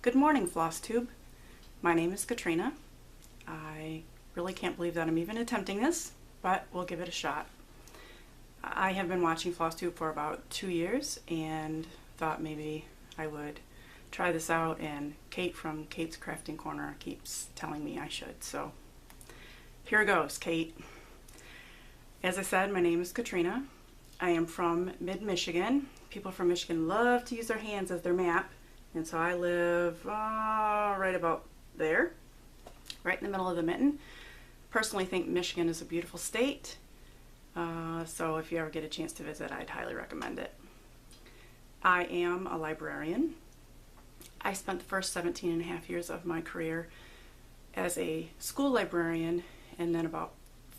Good morning, Flosstube. My name is Katrina. I really can't believe that I'm even attempting this, but we'll give it a shot. I have been watching Flosstube for about 2 years and thought maybe I would try this out, and Kate from Kate's Crafting Corner keeps telling me I should, so here goes, Kate. As I said, my name is Katrina. I am from mid-Michigan. People from Michigan love to use their hands as their map, and so I live right about there, right in the middle of the mitten. Personally think Michigan is a beautiful state, so if you ever get a chance to visit, I'd highly recommend it. I am a librarian. I spent the first 17 and a half years of my career as a school librarian, and then about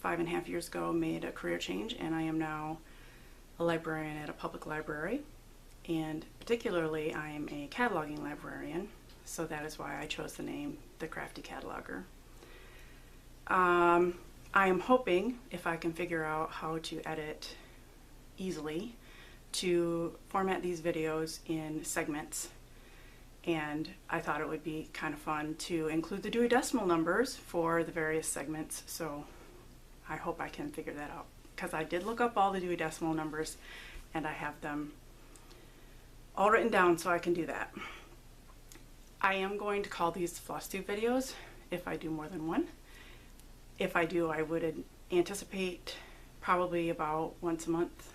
5.5 years ago made a career change, and I am now a librarian at a public library. And particularly I am a cataloging librarian, so that is why I chose the name the Crafty Cataloger. I am hoping, if I can figure out how to edit easily, to format these videos in segments, and I thought it would be kind of fun to include the Dewey Decimal numbers for the various segments, so I hope I can figure that out, because I did look up all the Dewey Decimal numbers and I have them all written down, so I can do that. I am going to call these Flosstube videos if I do more than one. If I do, I would anticipate probably about once a month.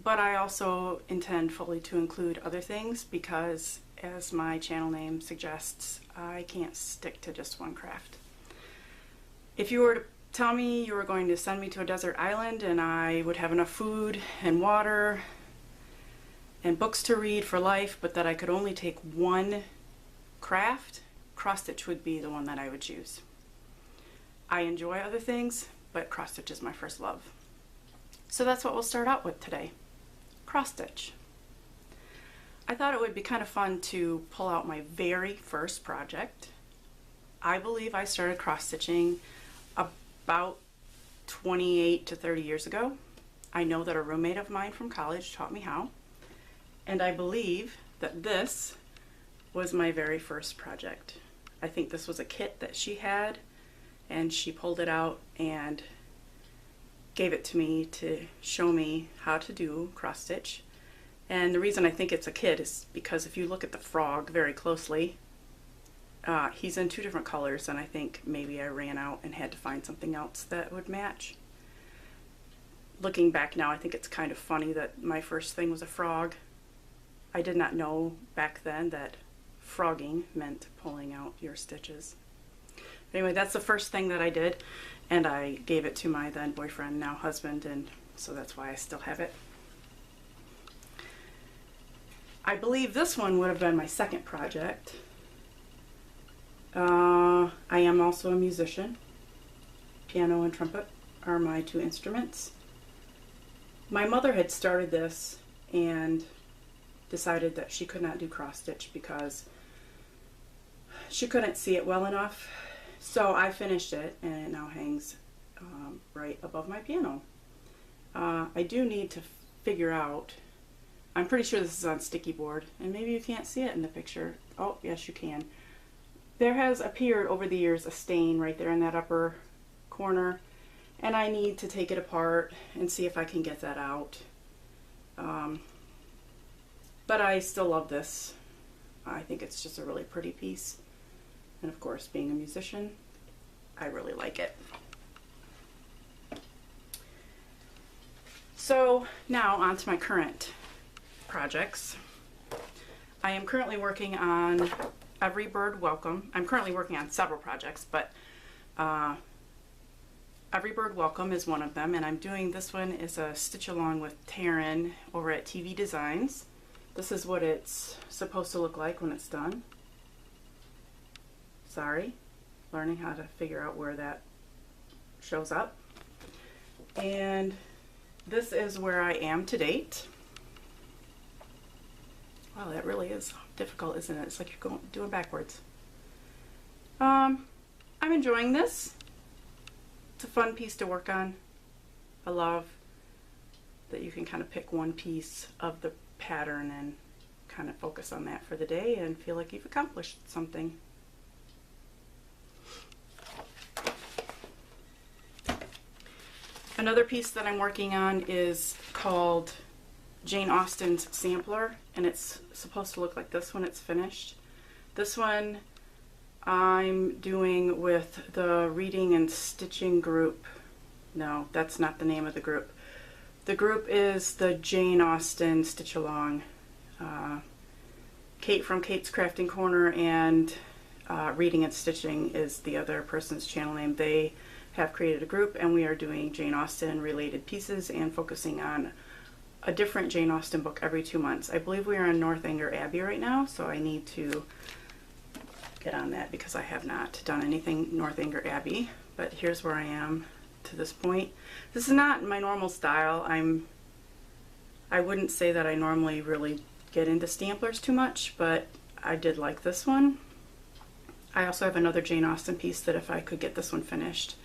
But I also intend fully to include other things because, as my channel name suggests, I can't stick to just one craft. If you were to tell me you were going to send me to a desert island and I would have enough food and water and books to read for life, but that I could only take one craft, cross-stitch would be the one that I would choose. I enjoy other things, but cross-stitch is my first love. So that's what we'll start out with today, cross-stitch. I thought it would be kind of fun to pull out my very first project. I believe I started cross-stitching about 28 to 30 years ago. I know that a roommate of mine from college taught me how. And I believe that this was my very first project. I think this was a kit that she had, and she pulled it out and gave it to me to show me how to do cross stitch. And the reason I think it's a kit is because if you look at the frog very closely, he's in 2 different colors, and I think maybe I ran out and had to find something else that would match. Looking back now, I think it's kind of funny that my first thing was a frog. I did not know back then that frogging meant pulling out your stitches. Anyway, that's the first thing that I did, and I gave it to my then boyfriend, now husband, and so that's why I still have it. I believe this one would have been my second project. I am also a musician. Piano and trumpet are my 2 instruments. My mother had started this and decided that she could not do cross stitch because she couldn't see it well enough, so I finished it, and it now hangs right above my piano. I do need to figure out, I'm pretty sure this is on sticky board, and maybe you can't see it in the picture. Oh yes, you can. There has appeared over the years a stain right there in that upper corner, and I need to take it apart and see if I can get that out. But I still love this. I think it's just a really pretty piece. And of course, being a musician, I really like it. So now on to my current projects. I am currently working on Every Bird Welcome. I'm currently working on several projects, but Every Bird Welcome is one of them, and I'm doing this one is a stitch along with Taryn over at TV Designs. This is what it's supposed to look like when it's done. Sorry, learning how to figure out where that shows up. And this is where I am to date. Wow, that really is difficult, isn't it? It's like you're doing backwards. I'm enjoying this. It's a fun piece to work on. I love that you can kind of pick one piece of the pattern and kind of focus on that for the day and feel like you've accomplished something. Another piece that I'm working on is called Jane Austen's Sampler, and it's supposed to look like this when it's finished. This one I'm doing with the Reading and Stitching group. No, that's not the name of the group. The group is the Jane Austen Stitch Along. Kate from Kate's Crafting Corner and Reading and Stitching is the other person's channel name. They have created a group, and we are doing Jane Austen related pieces and focusing on a different Jane Austen book every 2 months. I believe we are on Northanger Abbey right now, so I need to get on that because I have not done anything Northanger Abbey, but here's where I am to this point. This is not my normal style. I wouldn't say that I normally really get into stamplers too much, but I did like this one. I also have another Jane Austen piece that if I could get this one finished,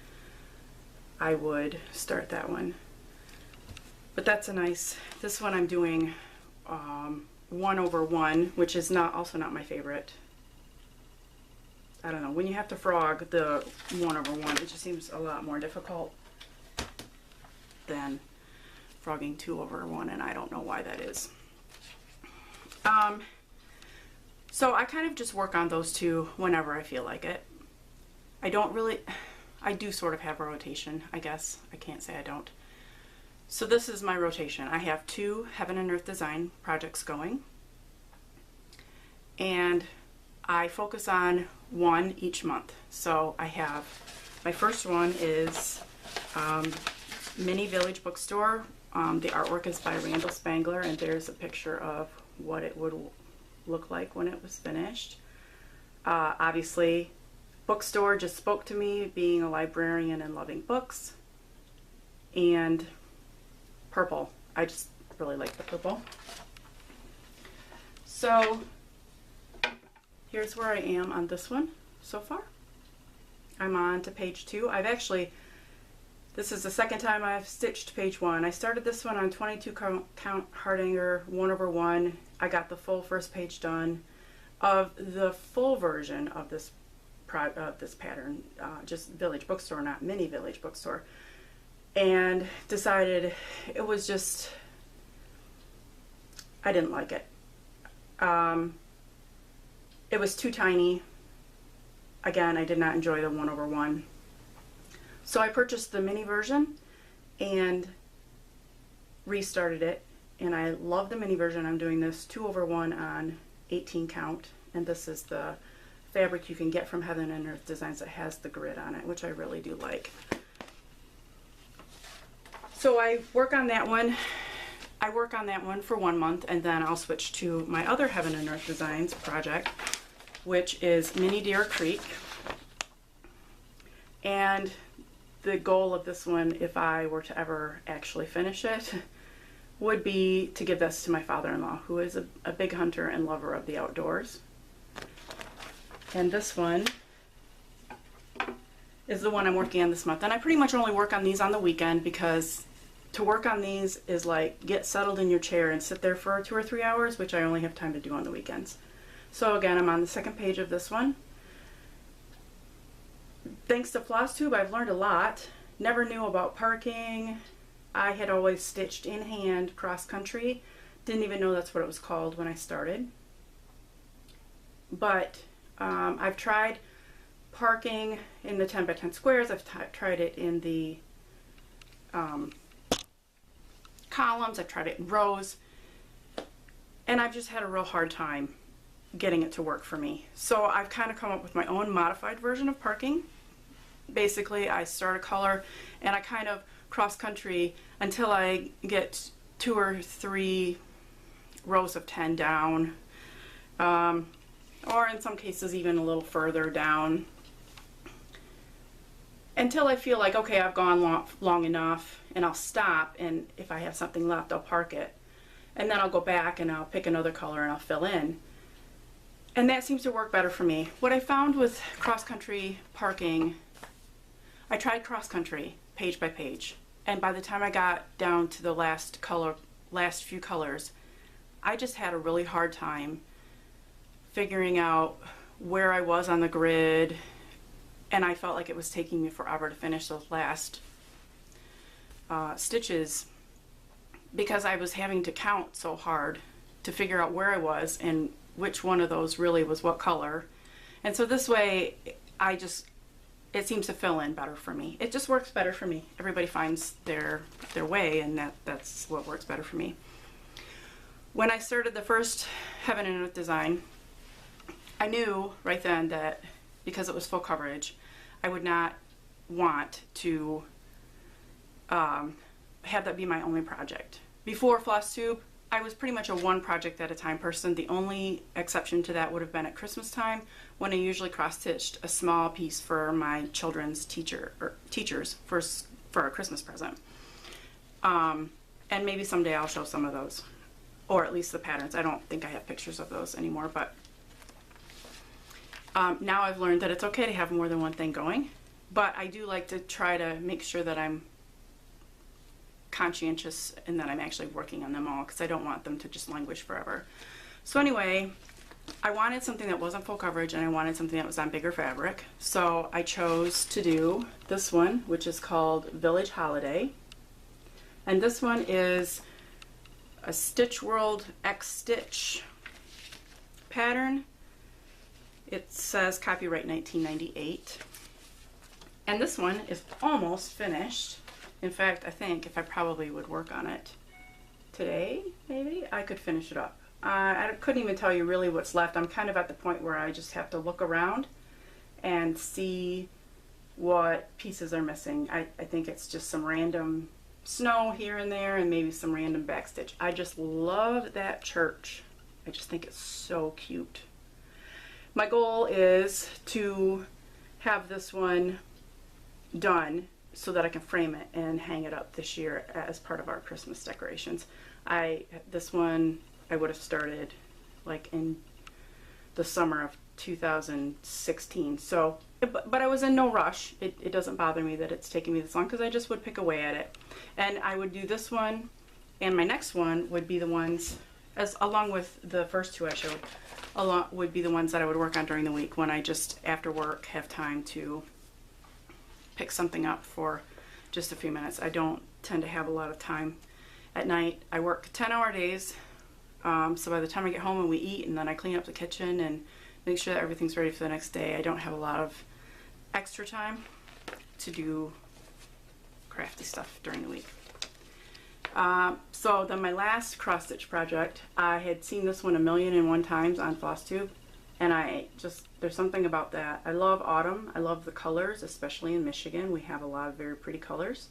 I would start that one. But that's a nice, this one I'm doing 1/1, which is also not my favorite. I don't know, when you have to frog the 1/1, it just seems a lot more difficult than frogging 2/1, and I don't know why that is. So I kind of just work on those two whenever I feel like it. I do sort of have a rotation, I guess. I can't say I don't. So this is my rotation. I have 2 Heaven and Earth design projects going, and I focus on one each month. So I have, my first one is Mini Village Bookstore. The artwork is by Randall Spangler, and there's a picture of what it would look like when it was finished. Obviously, Bookstore just spoke to me, being a librarian and loving books. And purple. I just really like the purple. So here's where I am on this one so far. I'm on to page 2. This is the second time I've stitched page 1. I started this one on 22 count Hardanger 1/1. I got the full first page done of the full version of this pattern, just Village Bookstore, not Mini Village Bookstore, and decided it was just, I didn't like it. It was too tiny. Again, I did not enjoy the 1/1. So I purchased the mini version and restarted it, and I love the mini version. I'm doing this 2/1 on 18 count, and this is the fabric you can get from Heaven and Earth Designs that has the grid on it, which I really do like. So I work on that one. I work on that one for 1 month, and then I'll switch to my other Heaven and Earth Designs project, which is Mini Deer Creek. And the goal of this one, if I were to ever actually finish it, would be to give this to my father-in-law, who is a big hunter and lover of the outdoors. And this one is the one I'm working on this month. And I pretty much only work on these on the weekend, because to work on these is like get settled in your chair and sit there for 2 or 3 hours, which I only have time to do on the weekends. So again, I'm on the second page of this one. Thanks to Flosstube, I've learned a lot. Never knew about parking. I had always stitched in hand cross country. Didn't even know that's what it was called when I started. But I've tried parking in the 10 by 10 squares. I've tried it in the columns. I've tried it in rows. And I've just had a real hard time getting it to work for me. So I've kind of come up with my own modified version of parking. Basically, I start a color and I kind of cross country until I get 2 or 3 rows of 10 down, or in some cases even a little further down, until I feel like, okay, I've gone long enough, and I'll stop, and if I have something left, I'll park it. And then I'll go back and I'll pick another color and I'll fill in. And that seems to work better for me. What I found with cross-country parking, I tried cross-country page by page, and by the time I got down to the last few colors, I just had a really hard time figuring out where I was on the grid, and I felt like it was taking me forever to finish those last stitches because I was having to count so hard to figure out where I was and which one of those really was what color. And so this way it seems to fill in better for me. It just works better for me. Everybody finds their way, and that's what works better for me. When I started the first Heaven and Earth design, I knew right then that because it was full coverage, I would not want to have that be my only project. Before Flosstube, I was pretty much a one project at a time person. The only exception to that would have been at Christmas time, when I usually cross-stitched a small piece for my children's teachers for a Christmas present. And maybe someday I'll show some of those, or at least the patterns. I don't think I have pictures of those anymore, but now I've learned that it's okay to have more than one thing going, but I do like to try to make sure that I'm conscientious and that I'm actually working on them all, because I don't want them to just languish forever. So anyway, I wanted something that wasn't full coverage, and I wanted something that was on bigger fabric. So I chose to do this one, which is called Village Holiday. And this one is a Stitch World X Stitch pattern. It says copyright 1998. And this one is almost finished. In fact, I think if I probably would work on it today, maybe, I could finish it up. I couldn't even tell you really what's left. I'm kind of at the point where I just have to look around and see what pieces are missing. I think it's just some random snow here and there and maybe some random backstitch. I just love that church. I just think it's so cute. My goal is to have this one done so that I can frame it and hang it up this year as part of our Christmas decorations. This one I would have started like in the summer of 2016. So, but I was in no rush. It doesn't bother me that it's taking me this long, because I just would pick away at it. And I would do this one, and my next one would be the ones, along with the first two I showed, would be the ones that I would work on during the week when I just, after work, have time to pick something up for just a few minutes. I don't tend to have a lot of time at night. I work 10-hour days, so by the time I get home and we eat and then I clean up the kitchen and make sure that everything's ready for the next day, I don't have a lot of extra time to do crafty stuff during the week. So then my last cross stitch project, I had seen this one 1,000,001 times on Flosstube, and there's something about that. I love autumn. I love the colors, especially in Michigan. We have a lot of very pretty colors.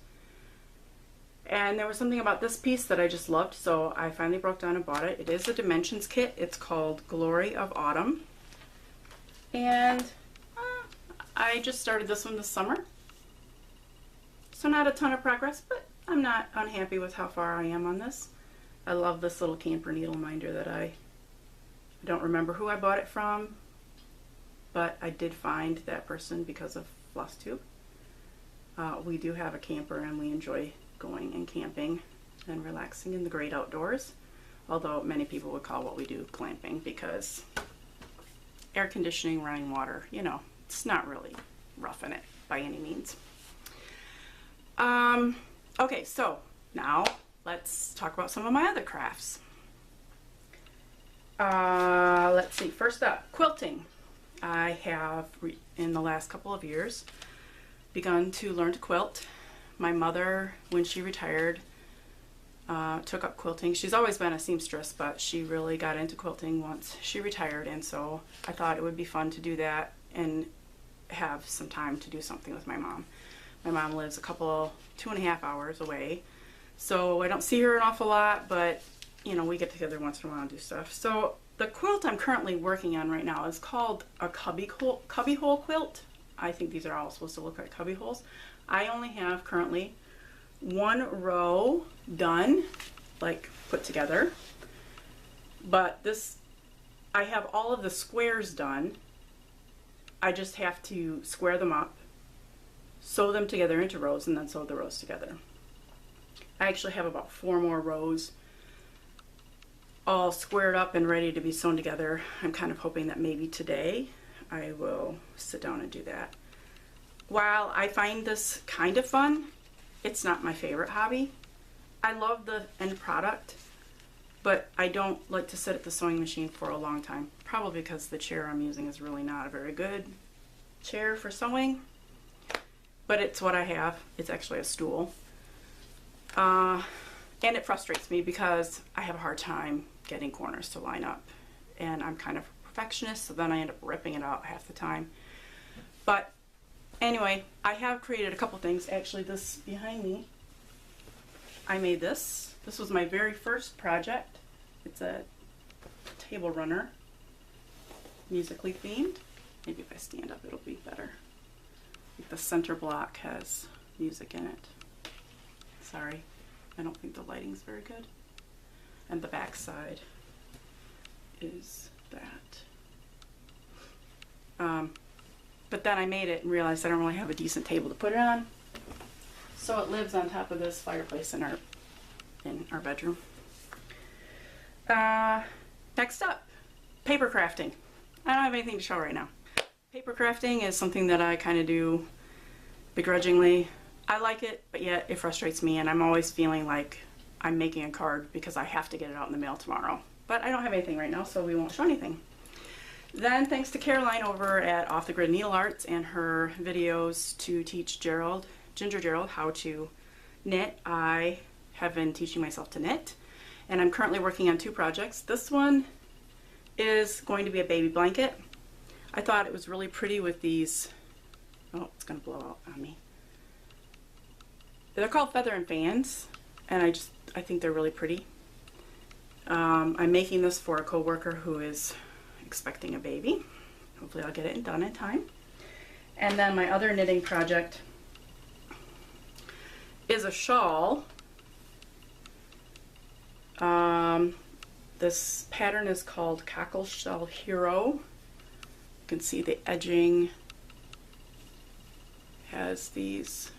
And there was something about this piece that I just loved, so I finally broke down and bought it. It is a dimensions kit. It's called Glory of Autumn. And I just started this one this summer. So not a ton of progress, but I'm not unhappy with how far I am on this. I love this little camper needle minder that I don't remember who I bought it from, but I did find that person because of Flosstube. We do have a camper and we enjoy going and camping and relaxing in the great outdoors, although many people would call what we do glamping, because air conditioning, running water, you know, it's not really roughing it by any means. Okay, so now let's talk about some of my other crafts. Let's see, first up, quilting. I have, in the last couple of years, begun to learn to quilt. My mother, when she retired, took up quilting. She's always been a seamstress, but she really got into quilting once she retired, and so I thought it would be fun to do that and have some time to do something with my mom. My mom lives 2.5 hours away, so I don't see her an awful lot, but you know, we get together once in a while and do stuff. So the quilt I'm currently working on right now is called a cubbyhole quilt. I think these are all supposed to look like cubby holes. I only have currently one row done, like put together, but I have all of the squares done. I just have to square them up, sew them together into rows, and then sew the rows together. I actually have about 4 more rows all squared up and ready to be sewn together. I'm kind of hoping that maybe today I will sit down and do that. While I find this kind of fun, it's not my favorite hobby. I love the end product, but I don't like to sit at the sewing machine for a long time. Probably because the chair I'm using is really not a very good chair for sewing, but it's what I have. It's actually a stool. And it frustrates me because I have a hard time getting corners to line up, and I'm kind of a perfectionist, so then I end up ripping it out half the time. But anyway, I have created a couple things. Actually, this behind me, I made this. This was my very first project. It's a table runner, musically themed. Maybe if I stand up it'll be better. Like the center block has music in it. Sorry, I don't think the lighting's very good. And the back side is that. But then I made it and realized I don't really have a decent table to put it on. So it lives on top of this fireplace in our bedroom. Next up, paper crafting. I don't have anything to show right now. Paper crafting is something that I kind of do begrudgingly. I like it, but yet it frustrates me, and I'm always feeling like I'm making a card because I have to get it out in the mail tomorrow. But I don't have anything right now, so we won't show anything. Then, thanks to Caroline over at Off the Grid Needle Arts and her videos to teach Ginger Gerald, how to knit, I have been teaching myself to knit, and I'm currently working on two projects. This one is going to be a baby blanket. I thought it was really pretty with these, oh, it's going to blow out on me. They're called feather and fans, and I think they're really pretty. I'm making this for a coworker who is expecting a baby. Hopefully I'll get it done in time. And then my other knitting project is a shawl. This pattern is called Cockleshell Hero. You can see the edging has these.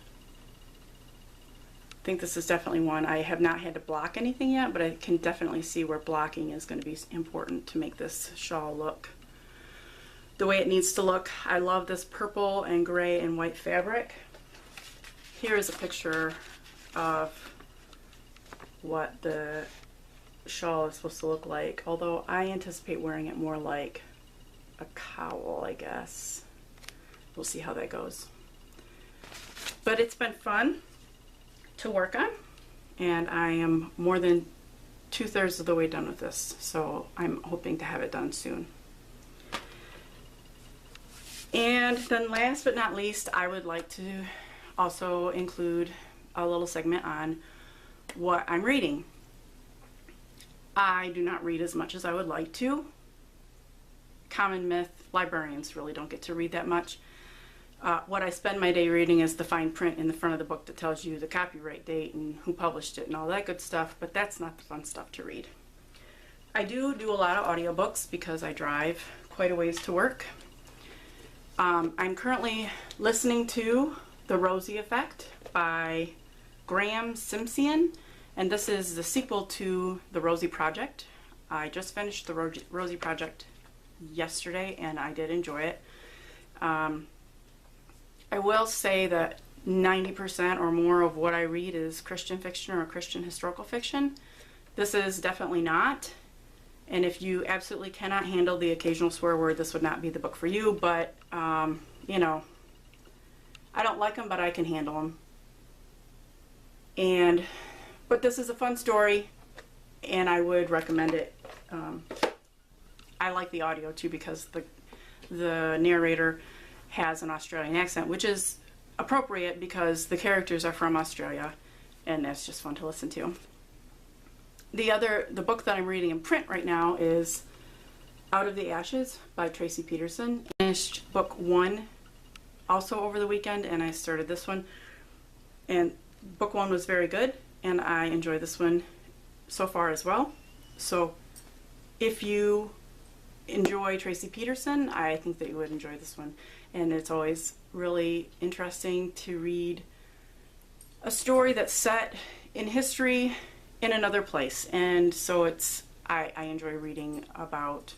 I think this is definitely one. I have not had to block anything yet, but I can definitely see where blocking is going to be important to make this shawl look the way it needs to look. I love this purple and gray and white fabric. Here is a picture of what the shawl is supposed to look like, although I anticipate wearing it more like a cowl, I guess. We'll see how that goes. But it's been fun to work on, and I am more than 2/3 of the way done with this, so I'm hoping to have it done soon. And then last but not least, I would like to also include a little segment on what I'm reading. I do not read as much as I would like to. Common myth, librarians really don't get to read that much. What I spend my day reading is the fine print in the front of the book that tells you the copyright date and who published it and all that good stuff, but that's not the fun stuff to read. I do a lot of audiobooks because I drive quite a ways to work. I'm currently listening to The Rosie Effect by Graham Simpson, and this is the sequel to The Rosie Project. I just finished The Rosie Project yesterday, and I did enjoy it. I will say that 90% or more of what I read is Christian fiction or Christian historical fiction. This is definitely not, and if you absolutely cannot handle the occasional swear word, this would not be the book for you, but you know, I don't like them, but I can handle them. But this is a fun story, and I would recommend it. I like the audio too because the narrator has an Australian accent, which is appropriate because the characters are from Australia, and that's just fun to listen to. The book that I'm reading in print right now is Out of the Ashes by Tracy Peterson. I finished book 1 also over the weekend, and I started this one, and book 1 was very good, and I enjoy this one so far as well. So if you enjoy Tracy Peterson, I think that you would enjoy this one. And it's always really interesting to read a story that's set in history in another place. And so it's I enjoy reading about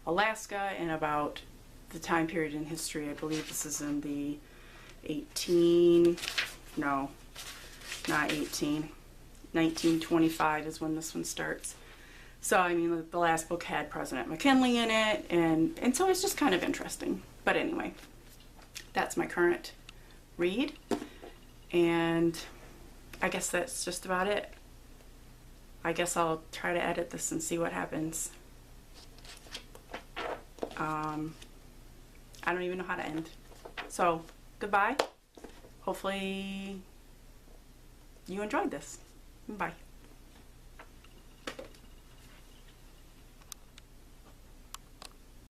Alaska and about the time period in history. I believe this is in the no, not 1925 is when this one starts. So, I mean, the last book had President McKinley in it, and so it's just kind of interesting. But anyway, that's my current read, and I guess that's just about it. I guess I'll try to edit this and see what happens. I don't even know how to end. So, goodbye. Hopefully you enjoyed this. Bye.